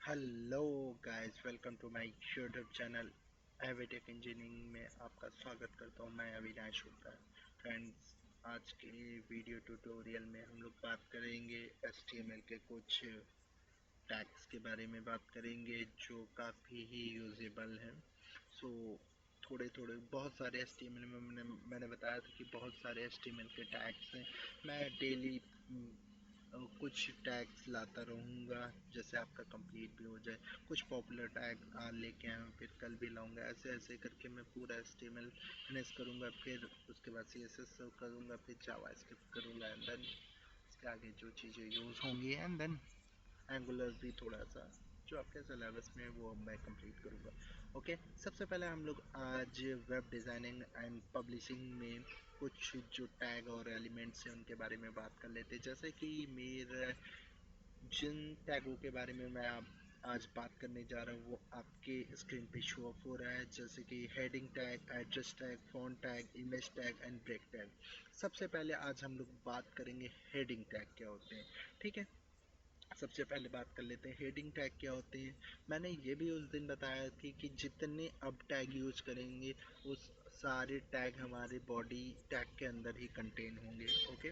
Hello guys, welcome to my YouTube channel Evitech engineering में आपका स्वागत करता हूं। मैं अविनाश गुप्ता। फ्रेंड्स, आज के वीडियो ट्यूटोरियल में हम लोग बात करेंगे एचटीएमएल के कुछ टैग्स के बारे में बात करेंगे जो काफ़ी ही यूजेबल हैं। सो थोड़े थोड़े बहुत सारे एचटीएमएल में मैंने बताया था कि बहुत सारे एचटीएमएल के टैग्स हैं। मैं डेली कुछ टैग्स लाता रहूँगा जैसे आपका कंप्लीट भी हो जाए। कुछ पॉपुलर टैग लेके आया हूँ, फिर कल भी लाऊंगा। ऐसे ऐसे करके मैं पूरा HTML फिनिश करूँगा, फिर उसके बाद CSS करूँगा, फिर जावास्क्रिप्ट करूँगा, एंड देन इसके आगे जो चीज़ें यूज़ होंगी, एंड देन एंगुलर भी थोड़ा सा जो आपके सिलेबस में वो मैं कंप्लीट करूँगा। ओके, सबसे पहले हम लोग आज वेब डिज़ाइनिंग एंड पब्लिशिंग में कुछ जो टैग और एलिमेंट्स हैं उनके बारे में बात कर लेते हैं। जैसे कि मेरे जिन टैगों के बारे में मैं आज बात करने जा रहा हूँ वो आपके स्क्रीन पे शो ऑफ हो रहा है, जैसे कि heading tag, address tag, font tag, image tag and break tag. सबसे पहले आज हम लोग बात करेंगे हेडिंग टैग क्या होते हैं। ठीक है, सबसे पहले बात कर लेते हैं हेडिंग टैग क्या होते हैं। मैंने ये भी उस दिन बताया कि जितने अब टैग यूज करेंगे उस सारे टैग हमारे बॉडी टैग के अंदर ही कंटेन होंगे। ओके,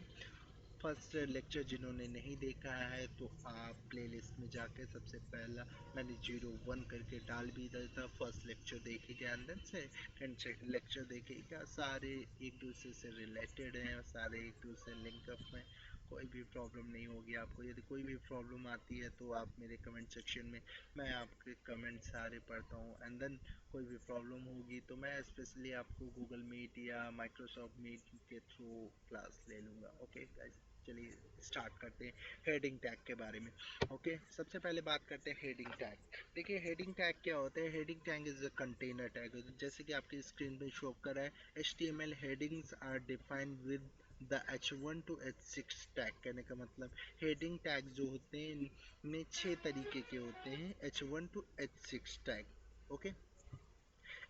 फर्स्ट लेक्चर जिन्होंने नहीं देखा है तो आप प्लेलिस्ट में जाके सबसे पहला मैंने 01 करके डाल भी दिया था, फर्स्ट लेक्चर देखिएगा, अंदर से सेकंड लेक्चर देखिएगा। सारे एक दूसरे से रिलेटेड हैं, सारे एक दूसरे लिंकअप में। कोई भी प्रॉब्लम नहीं होगी आपको। यदि कोई भी प्रॉब्लम आती है तो आप मेरे कमेंट सेक्शन में, मैं आपके कमेंट सारे पढ़ता हूँ, एंड देन कोई भी प्रॉब्लम होगी तो मैं स्पेशली आपको गूगल मीट या माइक्रोसॉफ्ट मीट के थ्रू क्लास ले लूँगा। ओके गाइस, चलिए स्टार्ट करते हैं हेडिंग टैग के बारे में। ओके, सबसे पहले बात करते हैं हेडिंग टैग। देखिए हेडिंग टैग क्या होता है। Heading tag is a container tag, जैसे कि आपकी स्क्रीन पे शो कर रहा है। HTML headings are defined with the H1 to H6 tag. कहने का मतलब हेडिंग टैग जो होते हैं इनमें 6 तरीके के होते हैं, H1 to H6 tag. Okay,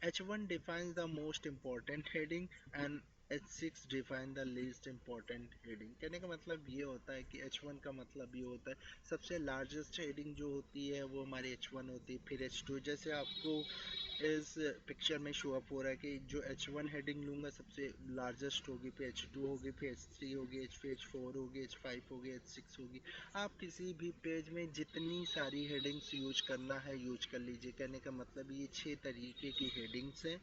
H1 defines the most important heading and H6 define the least important heading। कहने का मतलब ये होता है कि H1 का मतलब ये होता है सबसे लार्जेस्ट हेडिंग जो होती है वो हमारी H1 होती है। फिर H2, जैसे आपको इस पिक्चर में शो अप हो रहा है कि जो H1 हेडिंग लूँगा सबसे लार्जेस्ट होगी, फिर H2 होगी, फिर H3 होगी, फिर H4 होगी, H5 होगी, H6 होगी। आप किसी भी पेज में जितनी सारी हेडिंग्स यूज करना है यूज कर लीजिए। कहने का मतलब ये 6 तरीके की हेडिंग्स हैं।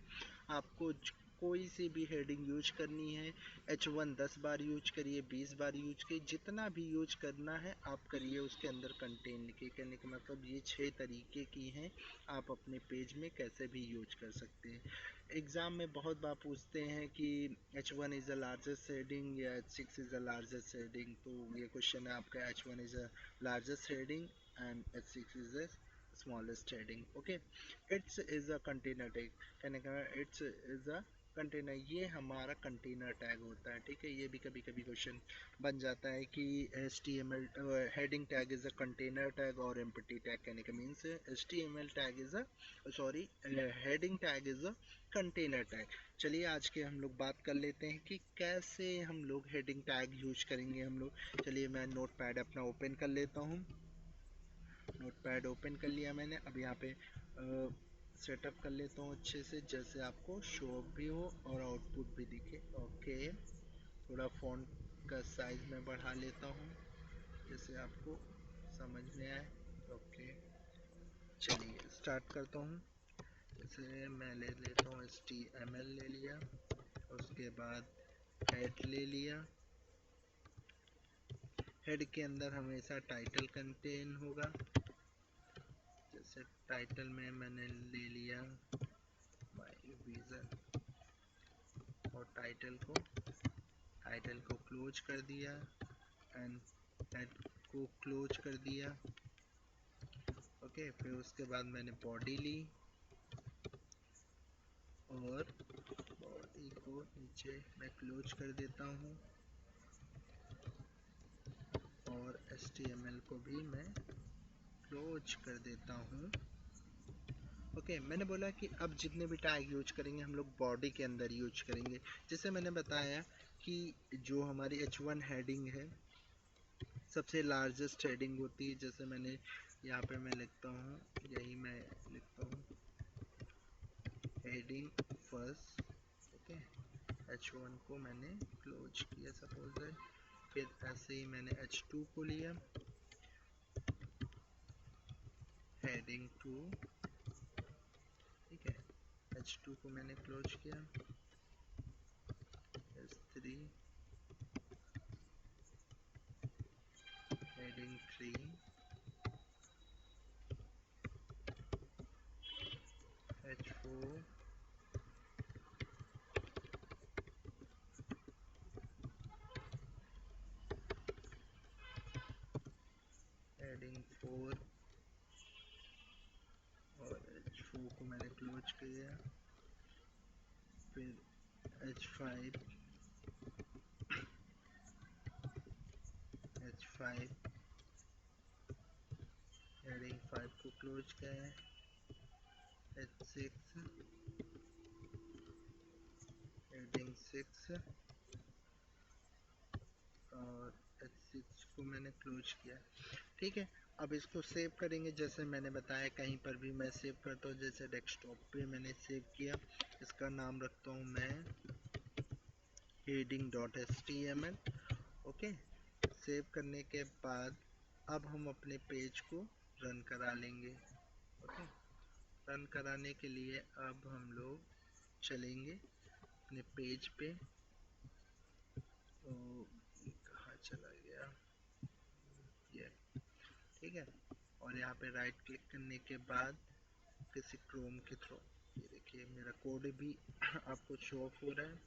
आपको कोई सी भी हेडिंग यूज करनी है, H1 10 बार यूज करिए, 20 बार यूज करिए, जितना भी यूज करना है आप करिए, उसके अंदर कंटेन लिखिए। कहने का मतलब ये 6 तरीके की हैं, आप अपने पेज में कैसे भी यूज कर सकते हैं। एग्ज़ाम में बहुत बार पूछते हैं कि H1 is the largest heading या H6 is the largest heading. तो ये क्वेश्चन है आपका, H1 is the largest heading and H6 is the smallest heading. Okay, it's is a container tag. कहने का इट्स इज़ अ कंटेनर, ये हमारा container tag होता है। ठीक है, ये भी कभी कभी क्वेश्चन बन जाता है कि HTML heading tag is a container tag और एम्प्टी टैग। कहने का means HTML tag is a sorry heading tag is a container tag. चलिए आज के हम लोग बात कर लेते हैं कि कैसे हम लोग हेडिंग टैग यूज करेंगे हम लोग। चलिए मैं नोट पैड अपना ओपन कर लेता हूँ। नोट पैड ओपन कर लिया मैंने। अब यहाँ पे सेटअप कर लेता हूँ अच्छे से, जैसे आपको शो अप भी हो और आउटपुट भी दिखे। ओके, थोड़ा फ़ॉन्ट का साइज में बढ़ा लेता हूँ जैसे आपको समझ में आए। ओके, चलिए स्टार्ट करता हूँ। जैसे मैं ले लेता हूँ HTML ले लिया, उसके बाद हेड ले लिया। हेड के अंदर हमेशा टाइटल कंटेन होगा, जैसे टाइटल में मैंने ले लिया माय विजन, और टाइटल को क्लोज कर दिया एंड हेड को क्लोज कर दिया। ओके, फिर उसके बाद मैंने बॉडी ली और बॉडी को नीचे मैं क्लोज कर देता हूँ और HTML को भी मैं क्लोज कर देता हूँ। ओके, मैंने बोला कि अब जितने भी टैग यूज करेंगे हम लोग बॉडी के अंदर यूज करेंगे। जैसे मैंने बताया कि जो हमारी H1 हेडिंग है सबसे लार्जेस्ट हेडिंग होती है, जैसे मैंने यहाँ पे मैं लिखता हूँ, यही मैं लिखता हूँ हेडिंग फर्स्ट। ओके, H1 को मैंने क्लोज किया सपोज दैट। फिर ऐसे ही मैंने H2 को लिया, हेडिंग 2, ठीक है। H2 को मैंने क्लोज किया, S3, हेडिंग 3, H4, हेडिंग 4, और H4 को मैंने क्लोज किया। फिर H5, हेडिंग 5 को क्लोज किया। H6, हेडिंग 6, और H6 को मैंने क्लोज किया, ठीक है। अब इसको सेव करेंगे, जैसे मैंने बताया कहीं पर भी मैं सेव करता हूँ, जैसे डेस्कटॉप पे मैंने सेव किया। इसका नाम रखता हूँ मैं heading.html। ओके, सेव करने के बाद अब हम अपने पेज को रन करा लेंगे। ओके, रन कराने के लिए अब हम लोग चलेंगे अपने पेज पे। तो कहाँ चला गया ये, ठीक है। और यहाँ पे राइट क्लिक करने के बाद किसी क्रोम के थ्रू, ये देखिए मेरा कोड भी आपको शो ऑफ हो रहा है।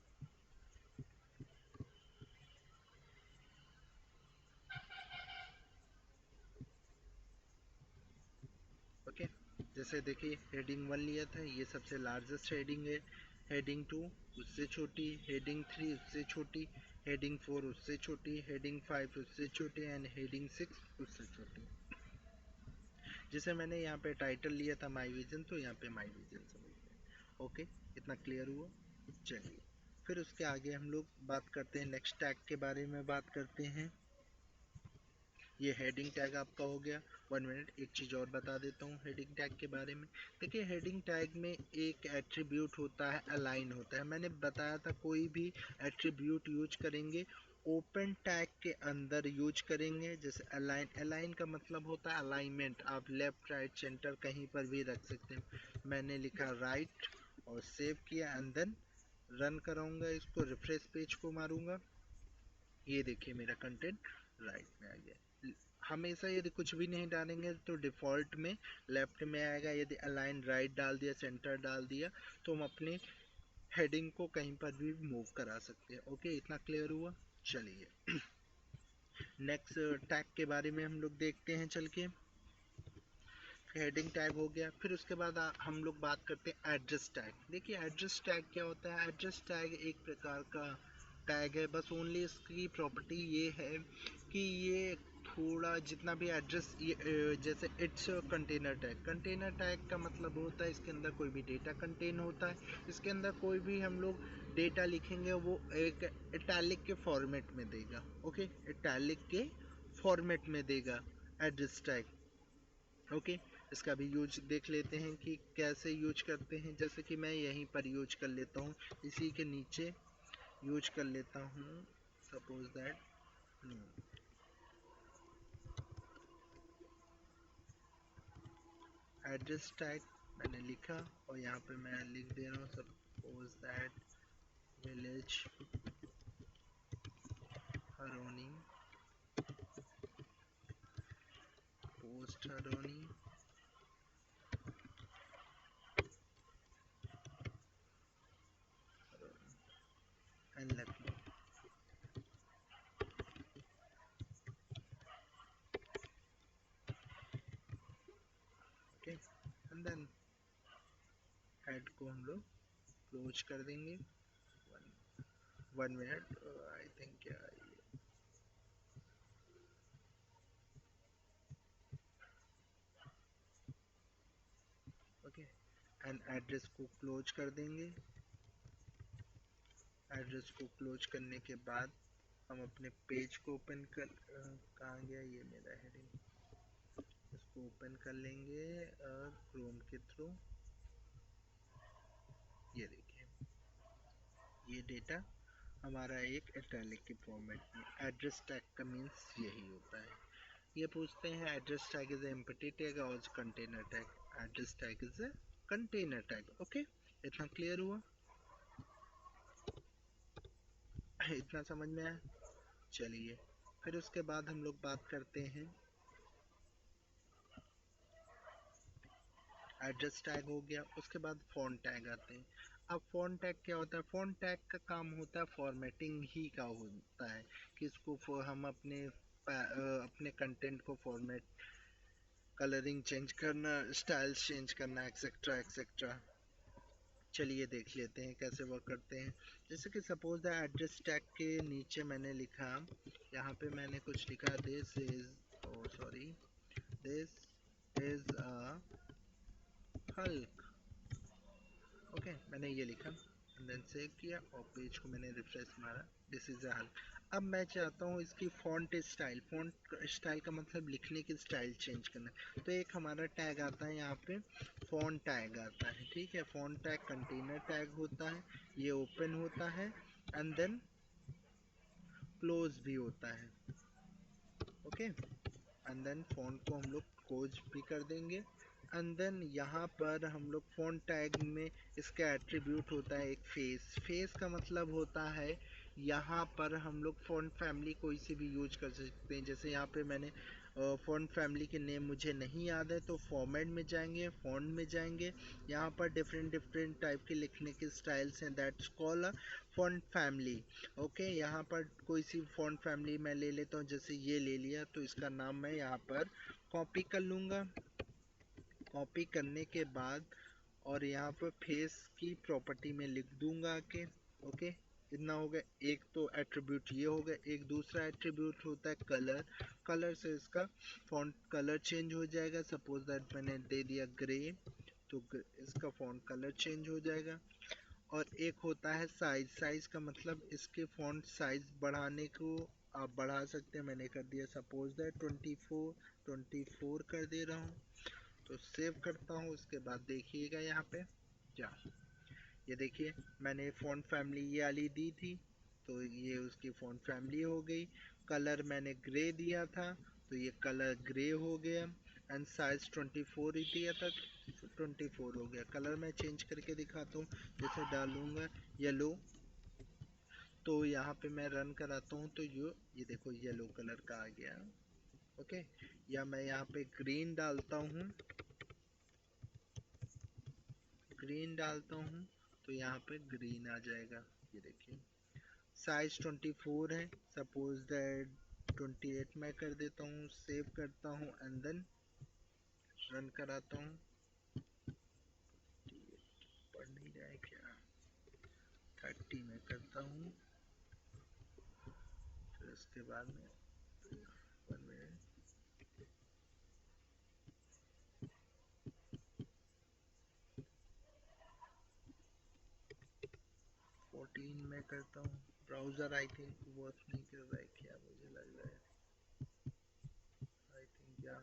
ओके, जैसे देखिए हेडिंग 1 लिया था, ये सबसे लार्जेस्ट हेडिंग है। हेडिंग 2 उससे छोटी, हेडिंग 3 उससे छोटी, हेडिंग 4 उससे छोटी, हेडिंग 5 उससे छोटी, एंड हेडिंग 6 उससे छोटी। जिसे मैंने यहाँ पे टाइटल लिया था माई विजन, तो यहाँ पे माई विजन समझ गए। ओके, इतना क्लियर हुआ। चलिए फिर उसके आगे हम लोग बात करते हैं, नेक्स्ट टैग के बारे में बात करते हैं। ये हेडिंग टैग आपका हो गया। 1 मिनट, एक चीज़ और बता देता हूँ हेडिंग टैग के बारे में। देखिए हेडिंग टैग में एक एट्रीब्यूट होता है, अलाइन होता है। मैंने बताया था कोई भी एट्रीब्यूट यूज करेंगे ओपन टैग के अंदर यूज करेंगे। जैसे अलाइन, अलाइन का मतलब होता है अलाइनमेंट, आप लेफ्ट राइट सेंटर कहीं पर भी रख सकते हैं। मैंने लिखा राइट और सेव किया, एंड देन रन कराऊंगा, इसको रिफ्रेश पेज को मारूंगा, ये देखिए मेरा कंटेंट राइट में आ गया। हमेशा यदि कुछ भी नहीं डालेंगे तो डिफ़ॉल्ट में लेफ्ट में आएगा। यदि अलाइन राइट डाल दिया, सेंटर डाल दिया, तो हम अपने हेडिंग को कहीं पर भी मूव करा सकते हैं। ओके, इतना क्लियर हुआ। चलिए नेक्स्ट टैग के बारे में हम लोग देखते हैं चल के। हेडिंग टैग हो गया, फिर उसके बाद हम लोग बात करते हैं एड्रेस टैग। देखिए एड्रेस टैग क्या होता है। एड्रेस टैग एक प्रकार का टैग है, बस ओनली इसकी प्रॉपर्टी ये है कि ये थोड़ा जितना भी एड्रेस, ये जैसे it's container tag. Container tag का मतलब होता है इसके अंदर कोई भी डेटा कंटेन होता है, इसके अंदर कोई भी हम लोग डेटा लिखेंगे वो एक इटैलिक के फॉर्मेट में देगा। ओके, इटैलिक के फॉर्मेट में देगा एड्रेस टैग। ओके, इसका भी यूज देख लेते हैं कि कैसे यूज करते हैं। जैसे कि मैं यहीं पर यूज कर लेता हूँ, इसी के नीचे यूज कर लेता हूँ, सपोज दैट एड्रेस टैग मैंने लिखा, और यहाँ पे मैं लिख दे रहा हूँ suppose that village Haroni, post Haroni, and Lucknow. Okay, and then head को हम लोग क्लोज कर देंगे। 1 मिनट, आई थिंक क्या ओके, एंड एड्रेस को क्लोज कर देंगे। एड्रेस को क्लोज करने के बाद हम अपने पेज को ओपन कर, कहाँ गया ये मेरा हेडिंग, इसको ओपन कर लेंगे क्रोम के थ्रू। ये देखिए, ये डेटा हमारा एक इटैलिक के फॉर्मेट में। एड्रेस टैग का मीन्स यही होता है। ये पूछते हैं address tag is empty tag और container tag. Address tag is a container tag. Okay, इतना क्लियर हुआ? इतना समझ में आया? चलिए, फिर उसके बाद हम लोग बात करते हैं, एड्रेस टैग हो गया, उसके बाद फॉन्ट टैग आते हैं। अब फॉन्ट टैग क्या होता है? फॉन्ट टैग का काम होता है फॉर्मेटिंग ही का होता है कि इसको हम अपने कंटेंट को फॉर्मेट, कलरिंग चेंज करना, स्टाइल्स चेंज करना, एक्सेट्रा एक्सेट्रा। चलिए देख लेते हैं कैसे वर्क करते हैं। जैसे कि सपोज द एड्रेस टैग के नीचे मैंने लिखा, यहाँ पे मैंने कुछ लिखा, this is, oh sorry, this is a Hulk. Okay, मैंने ये लिखा एंड देन सेव किया और पेज को मैंने रिफ्रेश मारा, दिस इज अ हल्क। अब मैं चाहता हूँ इसकी फॉन्ट स्टाइल, फॉन्ट स्टाइल का मतलब लिखने की स्टाइल चेंज करना। तो एक हमारा टैग आता है यहाँ पे, फॉन्ट टैग आता है। ठीक है, फॉन्ट टैग कंटेनर टैग होता है, ये ओपन होता है एंड देन क्लोज भी होता है। ओके, एंड देन फॉन्ट को हम लोग क्लोज भी कर देंगे। एंड देन यहाँ पर हम लोग फॉन्ट टैग में इसका एट्रीब्यूट होता है एक फेस। फेस का मतलब होता है यहाँ पर हम लोग फॉन्ट फैमिली कोई से भी यूज कर सकते हैं। जैसे यहाँ पे मैंने फॉन्ट फैमिली के नेम मुझे नहीं याद है तो फॉर्मेट में जाएंगे, फॉन्ट में जाएंगे, यहाँ पर डिफरेंट डिफरेंट टाइप के लिखने के स्टाइल्स हैं, that's called a font family. Okay, यहाँ पर कोई सी फॉन्ट फैमिली मैं ले लेता हूँ, जैसे ये ले लिया तो इसका नाम मैं यहाँ पर कॉपी कर लूँगा। कॉपी करने के बाद और यहाँ पर फेस की प्रॉपर्टी में लिख दूंगा के। ओके, इतना हो गया। एक तो एट्रीब्यूट ये हो गया, एक दूसरा एट्रीब्यूट होता है कलर। कलर से इसका फॉन्ट कलर चेंज हो जाएगा। सपोज दैट मैंने दे दिया ग्रे, तो इसका फॉन्ट कलर चेंज हो जाएगा। और एक होता है साइज। साइज का मतलब इसके फॉन्ट साइज बढ़ाने को आप बढ़ा सकते हैं। मैंने कर दिया सपोज दैट 24 कर दे रहा हूँ, तो सेव करता हूँ। उसके बाद देखिएगा यहाँ पे क्या, ये देखिए मैंने फ़ॉन्ट फैमिली ये वाली दी थी, तो ये उसकी फ़ॉन्ट फैमिली हो गई। कलर मैंने ग्रे दिया था तो ये कलर ग्रे हो गया। एंड साइज 24 ही दिया था, 24 हो गया। कलर मैं चेंज करके दिखाता हूँ, जैसे डालूंगा येलो, तो यहाँ पे मैं रन कराता हूँ तो ये देखो येलो कलर का आ गया। ओके, या मैं यहाँ पे ग्रीन डालता हूँ, ग्रीन डालता हूँ तो यहाँ पे ग्रीन आ जाएगा। ये देखिए साइज 24 है, सपोज दैट 28 मैं कर देता हूँ, सेव करता हूँ एंड देन रन कराता हूँ। पढ़ नहीं रहा है क्या? 30 में करता हूँ, फिर उसके बाद में 1 मिनट, 14 में करता हूँ। ब्राउज़र आई थिंक वर्क नहीं कर रहा है क्या, मुझे लग रहा है। आई थिंक या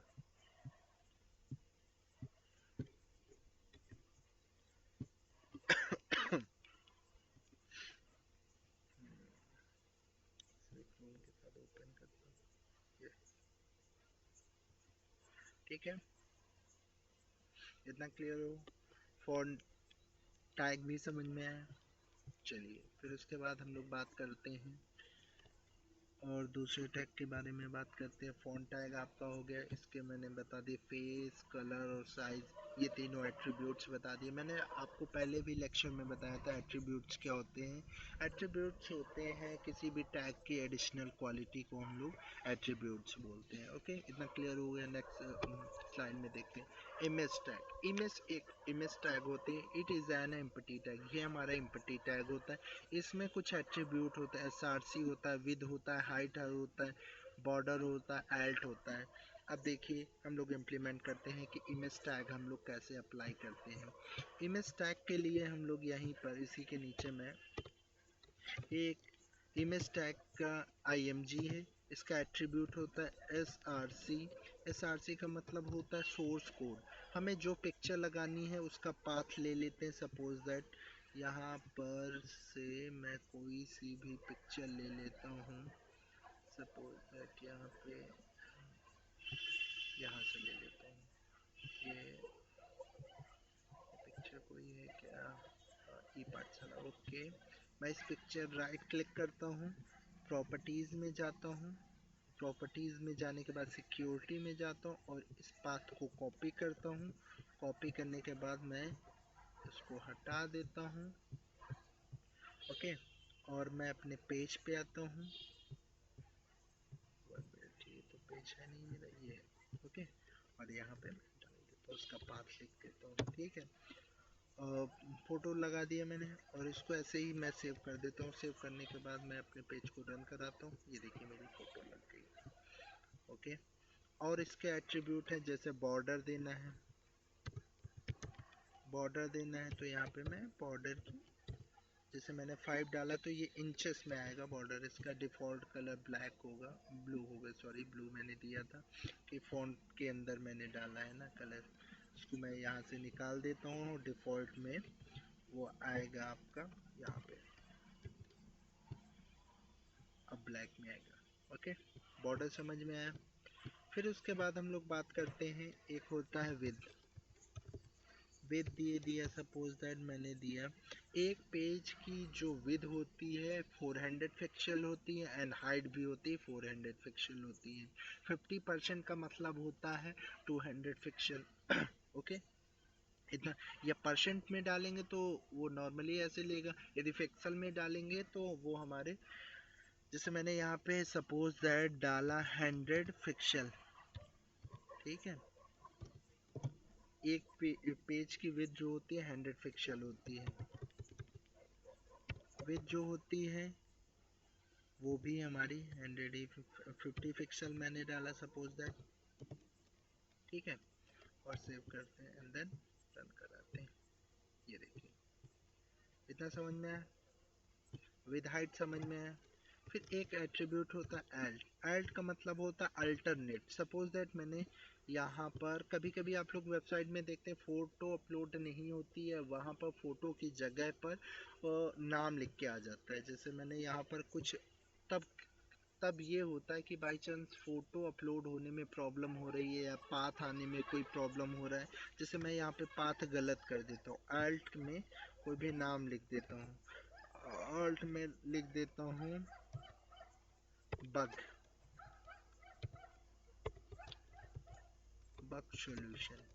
क्रोम के साथ ओपन करता हूँ। ये ठीक है, इतना क्लियर हो? फॉन्ट टैग भी समझ में आया? चलिए, फिर उसके बाद हम लोग बात करते हैं और दूसरे टैग के बारे में बात करते हैं। फ़ॉन्ट टैग आपका हो गया, इसके मैंने बता दिए फेस, कलर और साइज़, ये तीनों एट्रीब्यूट्स बता दिए। मैंने आपको पहले भी लेक्चर में बताया था एट्रीब्यूट्स क्या होते हैं। एट्रीब्यूट्स होते हैं किसी भी टैग की एडिशनल क्वालिटी को हम लोग एट्रीब्यूट्स बोलते हैं। ओके, इतना क्लियर हो गया। नेक्स्ट स्लाइड में देखते हैं इमेज टैग। इमेज एक इमेज टैग होते हैं, it is an empty tag. ये हमारा एम्प्टी टैग होता है, इसमें कुछ एट्रीब्यूट होता है, एसआरसी होता है, विद होता है, हाइट होता है, बॉर्डर होता है, एल्ट होता है। अब देखिए हम लोग इम्प्लीमेंट करते हैं कि इमेज टैग हम लोग कैसे अप्लाई करते हैं। इमेज टैग के लिए हम लोग यहीं पर इसी के नीचे में एक इमेज टैग का आईएमजी है, इसका एट्रीब्यूट होता है SRC। SRC का मतलब होता है सोर्स कोड। हमें जो पिक्चर लगानी है उसका पाथ ले लेते हैं। सपोज दैट यहाँ पर से मैं कोई सी भी पिक्चर ले लेता हूँ। सपोज दैट यहाँ से ले लेता हूँ। ये पिक्चर कोई है क्या? ई पाठशाला। ओके, मैं इस पिक्चर राइट क्लिक करता हूँ, प्रॉपर्टीज में जाता हूँ। प्रॉपर्टीज में जाने के बाद सिक्योरिटी में जाता हूँ और इस पाथ को कॉपी करता हूँ। कॉपी करने के बाद मैं इसको हटा देता हूँ। ओके, और मैं अपने पेज पे आता हूँ। ये तो पेज है नहीं मेरा, ये है। ओके, और यहाँ पे मैं डाल देता हूँ, उसका पाथ लिख देता हूँ। ठीक है, फोटो लगा दिया मैंने और इसको ऐसे ही मैं सेव कर देता हूँ। सेव करने के बाद मैं अपने पेज को रन कराता हूँ। ये देखिए मेरी फोटो लग गई। ओके, और इसके एट्रीब्यूट है, जैसे बॉर्डर देना है। बॉर्डर देना है तो यहाँ पे मैं बॉर्डर की, जैसे मैंने 5 डाला तो ये इंचेस में आएगा बॉर्डर। इसका डिफ़ॉल्ट कलर ब्लैक होगा, ब्लू होगा, सॉरी ब्लू मैंने दिया था कि फ़ॉन्ट के अंदर मैंने डाला है ना कलर। इसको मैं यहाँ से निकाल देता हूँ और डिफ़ॉल्ट में वो आएगा आपका यहाँ पे, अब ब्लैक में आएगा। ओके, बॉर्डर समझ में आया। फिर उसके बाद हम लोग बात करते हैं, एक होता है विद। विद दिया सपोज दैट मैंने दिया, एक पेज की जो विद होती है 400 पिक्सल होती है एंड हाइट भी होती है 400 पिक्सल होती है। 50% का मतलब होता है 200 पिक्सल। ओके, इतना। या परसेंट में डालेंगे तो वो नॉर्मली ऐसे लेगा, यदि पिक्सल में डालेंगे तो वो हमारे, जैसे मैंने यहाँ पे सपोज दैट डाला 100 पिक्सल। ठीक है, एक पेज की विड्थ जो होती है 100 पिक्सल होती है। विड्थ जो होती है वो भी हमारी 150 पिक्सल मैंने डाला सपोज दैट। ठीक है, और सेव करते हैं एंड देन रन कराते हैं। ये देखिए, इतना समझ में आया। विद हाइट समझ में आया। फिर एक एट्रीब्यूट होता है एल्ट। एल्ट का मतलब होता है अल्टरनेट। सपोज दैट मैंने यहाँ पर, कभी कभी आप लोग वेबसाइट में देखते हैं फ़ोटो अपलोड नहीं होती है, वहाँ पर फ़ोटो की जगह पर नाम लिख के आ जाता है। जैसे मैंने यहाँ पर कुछ, तब तब ये होता है कि बाई चांस फ़ोटो अपलोड होने में प्रॉब्लम हो रही है या पाथ आने में कोई प्रॉब्लम हो रहा है। जैसे मैं यहाँ पे पाथ गलत कर देता हूँ, अल्ट में कोई भी नाम लिख देता हूँ। अल्ट में लिख देता हूँ bug, bug solution.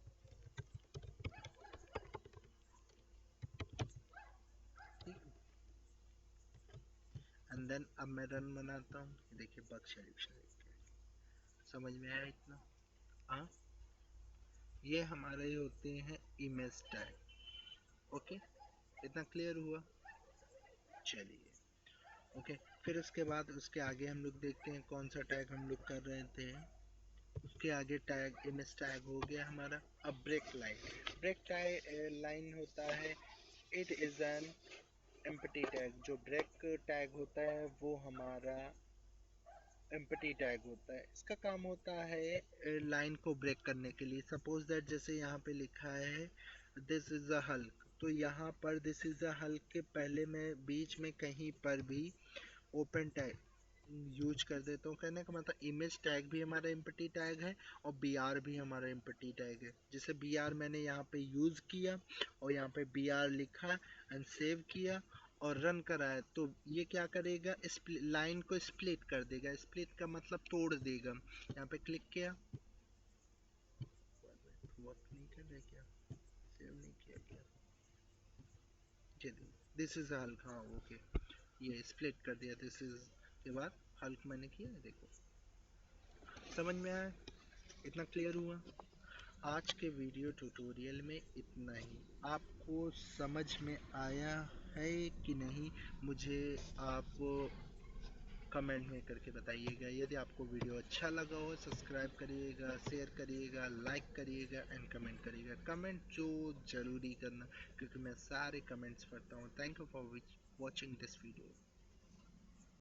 And then अब मैं रन बनाता हूँ। देखिए बग सॉल्यूशन लिख के, समझ में आया इतना? हाँ, ये हमारे होते हैं इमेज टैग। ओके, इतना क्लियर हुआ? चलिए, ओके। फिर उसके बाद उसके आगे हम लोग देखते हैं कौन सा टैग हम लोग कर रहे थे। उसके आगे टैग इमेज टैग हो गया हमारा। अब ब्रेक लाइन। ब्रेक लाइन होता है, it is an empty tag. जो ब्रेक टैग होता है वो हमारा एम्प्टी टैग होता है। इसका काम होता है लाइन को ब्रेक करने के लिए। सपोज दैट जैसे यहाँ पे लिखा है दिस इज अ हल्क, तो यहाँ पर दिस इज अ हल्क के पहले मैं बीच में कहीं पर भी ओपन टैग यूज कर देता हूँ। कहने का मतलब इमेज टैग भी हमारा एम्प्टी टैग है और बी आर भी हमारा एम्प्टी टैग है। जैसे बी आर मैंने यहाँ पे यूज किया और यहाँ पे बी आर लिखा एंड सेव किया और रन कराया, तो ये क्या करेगा, लाइन को स्प्लिट कर देगा। स्प्लिट का मतलब तोड़ देगा। यहाँ पे क्लिक किया, वर्क नहीं कर रहा क्या, सेव नहीं किया क्या? चलिए, दिस इज हल्क, हाँ ओके, ये स्प्लिट कर दिया। दिस इज के बाद हल्क मैंने किया है, देखो समझ में आया? इतना क्लियर हुआ? आज के वीडियो ट्यूटोरियल में इतना ही। आपको समझ में आया है कि नहीं, मुझे आप कमेंट में करके बताइएगा। यदि आपको वीडियो अच्छा लगा हो सब्सक्राइब करिएगा, शेयर करिएगा, लाइक करिएगा एंड कमेंट करिएगा। कमेंट जो ज़रूरी करना, क्योंकि मैं सारे कमेंट्स पढ़ता हूँ। Thank you for watching this video.